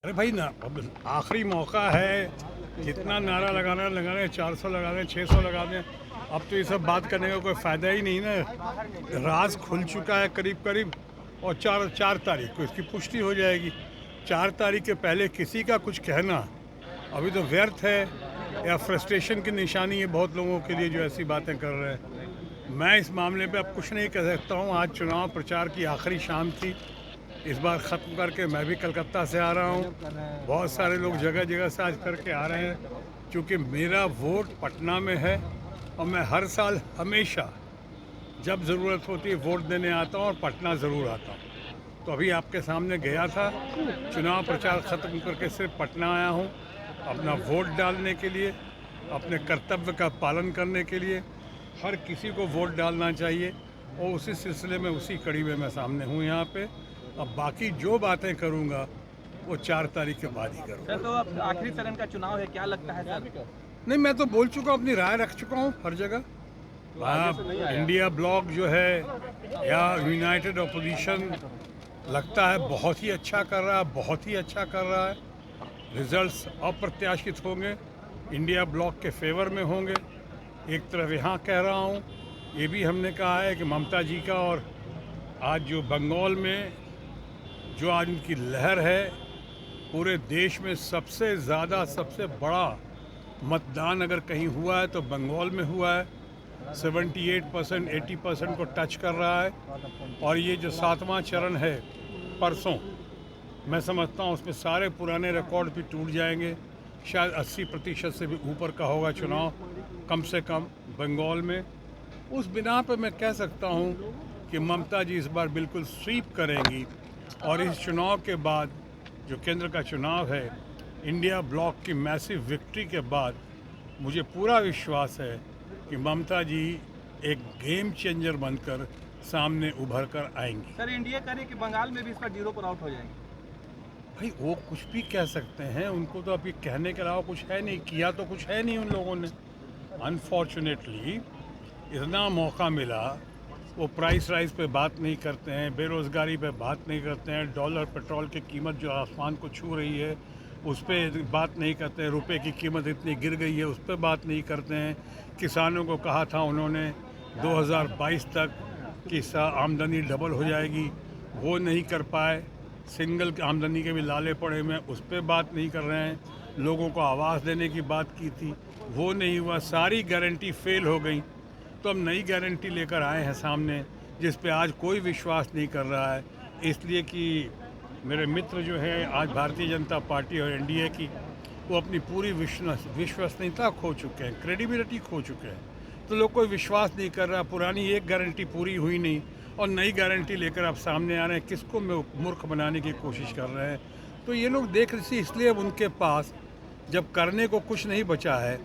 अरे भाई ना, अब आखिरी मौका है। कितना नारा लगाना लगाने, 400 लगा दें, 600 लगा दें। अब तो ये सब बात करने का कोई फ़ायदा ही नहीं ना। राज खुल चुका है करीब करीब। और चार चार तारीख को इसकी पुष्टि हो जाएगी। 4 तारीख के पहले किसी का कुछ कहना अभी तो व्यर्थ है, या फ्रस्ट्रेशन की निशानी है बहुत लोगों के लिए जो ऐसी बातें कर रहे हैं। मैं इस मामले पे अब कुछ नहीं कह सकता हूँ। आज चुनाव प्रचार की आखिरी शाम थी। इस बार ख़त्म करके मैं भी कलकत्ता से आ रहा हूँ। बहुत सारे लोग जगह जगह से आज करके आ रहे हैं, क्योंकि मेरा वोट पटना में है। और मैं हर साल हमेशा जब ज़रूरत होती है वोट देने आता हूँ, और पटना ज़रूर आता हूँ। तो अभी आपके सामने गया था, चुनाव प्रचार ख़त्म करके सिर्फ पटना आया हूँ अपना वोट डालने के लिए, अपने कर्तव्य का पालन करने के लिए। हर किसी को वोट डालना चाहिए, और उसी सिलसिले में, उसी कड़ी में मैं सामने हूँ यहाँ पे। अब बाकी जो बातें करूँगा वो 4 तारीख के बाद ही करूँगा। सर, तो अब आखिरी चरण का चुनाव है, क्या लगता है सर? नहीं, मैं तो बोल चुका हूँ, अपनी राय रख चुका हूँ हर जगह। इंडिया ब्लॉक जो है या यूनाइटेड अपोजिशन लगता है बहुत ही अच्छा कर रहा है, बहुत ही अच्छा कर रहा है। रिजल्ट्स अप्रत्याशित होंगे, इंडिया ब्लॉक के फेवर में होंगे। एक तरफ यहाँ कह रहा हूँ, ये भी हमने कहा है कि ममता जी का, और आज जो बंगाल में जो आज उनकी लहर है, पूरे देश में सबसे ज़्यादा, सबसे बड़ा मतदान अगर कहीं हुआ है तो बंगाल में हुआ है। 78%, 80% को टच कर रहा है। और ये जो 7वां चरण है परसों, मैं समझता हूँ उसमें सारे पुराने रिकॉर्ड भी टूट जाएंगे। शायद 80% से भी ऊपर का होगा चुनाव, कम से कम बंगाल में। उस बिना पर मैं कह सकता हूँ कि ममता जी इस बार बिल्कुल स्वीप करेंगी। और इस चुनाव के बाद जो केंद्र का चुनाव है, इंडिया ब्लॉक की मैसिव विक्ट्री के बाद मुझे पूरा विश्वास है कि ममता जी एक गेम चेंजर बनकर सामने उभर कर आएंगी। सर, इंडिया करे कि बंगाल में भी इस पर 0 पर आउट हो जाएंगे? भाई वो कुछ भी कह सकते हैं, उनको तो अभी कहने के अलावा कुछ है नहीं, किया तो कुछ है नहीं उन लोगों ने। अनफॉर्चुनेटली इतना मौका मिला, वो प्राइस राइज पे बात नहीं करते हैं, बेरोज़गारी पे बात नहीं करते हैं, डॉलर पेट्रोल की कीमत जो आसमान को छू रही है उस पर बात नहीं करते हैं, रुपए की कीमत इतनी गिर गई है उस पर बात नहीं करते हैं। किसानों को कहा था उन्होंने 2022 तक कि आमदनी डबल हो जाएगी, वो नहीं कर पाए। सिंगल आमदनी के भी लाले पड़े हुए हैं, उस पर बात नहीं कर रहे हैं। लोगों को आवास देने की बात की थी, वो नहीं हुआ। सारी गारंटी फेल हो गई। तो हम नई गारंटी लेकर आए हैं सामने, जिस पे आज कोई विश्वास नहीं कर रहा है। इसलिए कि मेरे मित्र जो है आज भारतीय जनता पार्टी और एनडीए की, वो अपनी पूरी विश्वसनीयता खो चुके हैं, क्रेडिबिलिटी खो चुके हैं। तो लोग कोई विश्वास नहीं कर रहा। पुरानी एक गारंटी पूरी हुई नहीं और नई गारंटी लेकर आप सामने आ रहे हैं, किसको मूर्ख बनाने की कोशिश कर रहे हैं। तो ये लोग देख रहे, इसलिए अब उनके पास जब करने को कुछ नहीं बचा है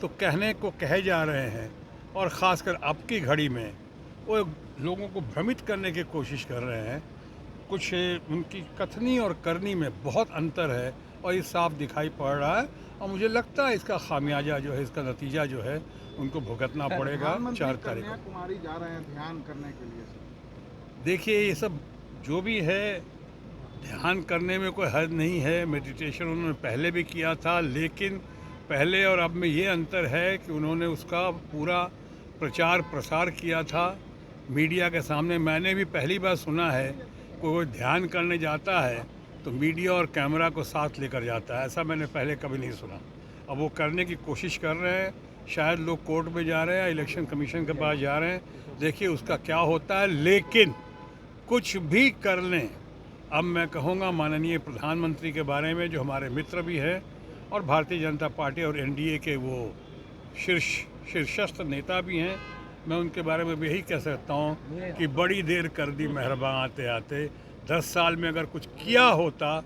तो कहने को कहे जा रहे हैं। और ख़ासकर अब की घड़ी में वो लोगों को भ्रमित करने की कोशिश कर रहे हैं। कुछ उनकी कथनी और करनी में बहुत अंतर है, और ये साफ दिखाई पड़ रहा है। और मुझे लगता है इसका खामियाजा जो है, इसका नतीजा जो है, उनको भुगतना पड़ेगा 4 तारीख को। कुमारी जा रहे हैं ध्यान करने के लिए। देखिए, ये सब जो भी है, ध्यान करने में कोई हद नहीं है। मेडिटेशन उन्होंने पहले भी किया था, लेकिन पहले और अब में ये अंतर है कि उन्होंने उसका पूरा प्रचार प्रसार किया था मीडिया के सामने। मैंने भी पहली बार सुना है कोई ध्यान करने जाता है तो मीडिया और कैमरा को साथ लेकर जाता है, ऐसा मैंने पहले कभी नहीं सुना। अब वो करने की कोशिश कर रहे हैं। शायद लोग कोर्ट में जा रहे हैं, इलेक्शन कमीशन के पास जा रहे हैं। देखिए उसका क्या होता है, लेकिन कुछ भी कर लें। अब मैं कहूँगा माननीय प्रधानमंत्री के बारे में, जो हमारे मित्र भी हैं और भारतीय जनता पार्टी और एनडीए के वो शीर्षस्थ नेता भी हैं, मैं उनके बारे में भी यही कह सकता हूँ कि बड़ी देर कर दी मेहरबान आते आते। 10 साल में अगर कुछ किया होता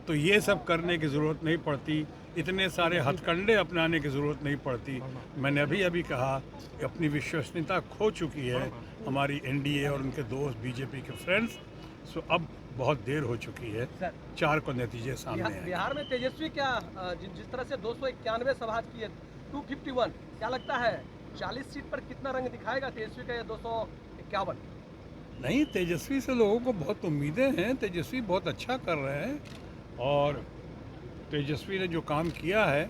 तो ये सब करने की ज़रूरत नहीं पड़ती, इतने सारे हथकंडे अपनाने की ज़रूरत नहीं पड़ती। मैंने अभी अभी कहा कि अपनी विश्वसनीयता खो चुकी है हमारी एनडीए और उनके दोस्त बीजेपी के फ्रेंड्स। सो अब बहुत देर हो चुकी है। 4 को नतीजे सामने हैं। बिहार में तेजस्वी क्या जिस तरह से 291 सभा की है, 251, क्या लगता है 40 सीट पर कितना रंग दिखाएगा तेजस्वी का, या 251? नहीं, तेजस्वी से लोगों को बहुत उम्मीदें हैं। तेजस्वी बहुत अच्छा कर रहे हैं और तेजस्वी ने जो काम किया है,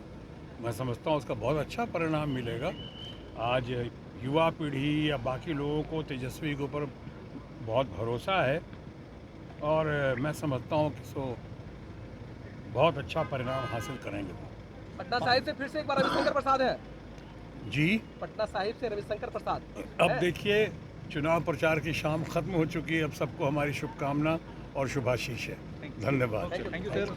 मैं समझता हूँ उसका बहुत अच्छा परिणाम मिलेगा। आज युवा पीढ़ी या बाकी लोगों को तेजस्वी के ऊपर बहुत भरोसा है और मैं समझता हूँ कि बहुत अच्छा परिणाम हासिल करेंगे। पटना साहिब से फिर से एक बार रविशंकर प्रसाद है। जी, पटना साहिब से रविशंकर प्रसाद अब है। देखिए, चुनाव प्रचार की शाम खत्म हो चुकी है। अब सबको हमारी शुभकामना और शुभाशीष है। धन्यवाद। Thank you sir.